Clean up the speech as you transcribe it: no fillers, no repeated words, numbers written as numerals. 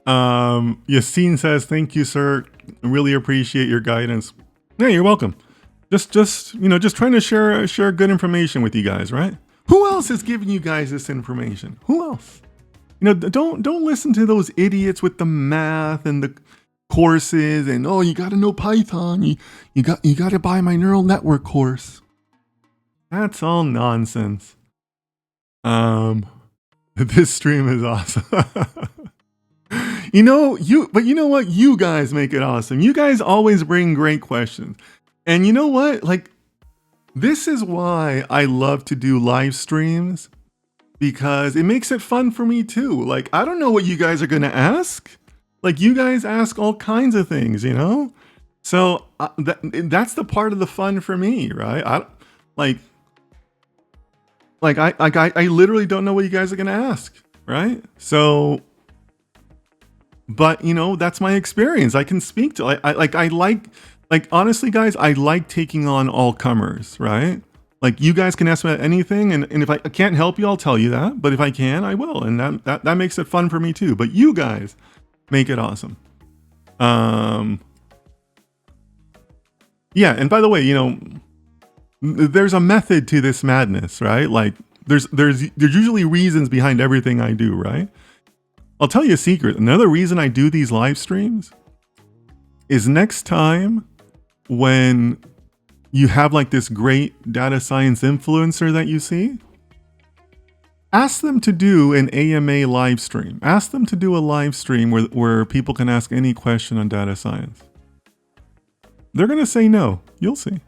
Yassine says, thank you, sir. Really appreciate your guidance. Yeah, you're welcome. Just trying to share good information with you guys, right? Who else is giving you guys this information? Who else? Don't listen to those idiots with the math and the courses and you got to know Python. You got to buy my neural network course. That's all nonsense. This stream is awesome. But you know what? You guys make it awesome. You guys always bring great questions. And you know what? Like, this is why I love to do live streams, because it makes it fun for me too. Like, I don't know what you guys are going to ask. Like, you guys ask all kinds of things, So that's the part of the fun for me, right? I literally don't know what you guys are going to ask, right? So, but that's my experience. I can speak to honestly, guys, I like taking on all comers, right? Like, you guys can ask me about anything, and if I can't help you, I'll tell you that. But if I can, I will, and that makes it fun for me too. But you guys make it awesome. Yeah, and by the way, there's a method to this madness, right? Like, there's usually reasons behind everything I do, right? I'll tell you a secret. Another reason I do these live streams is next time when you have like this great data science influencer that you see, ask them to do an AMA live stream. Ask them to do a live stream where people can ask any question on data science. They're going to say no. You'll see.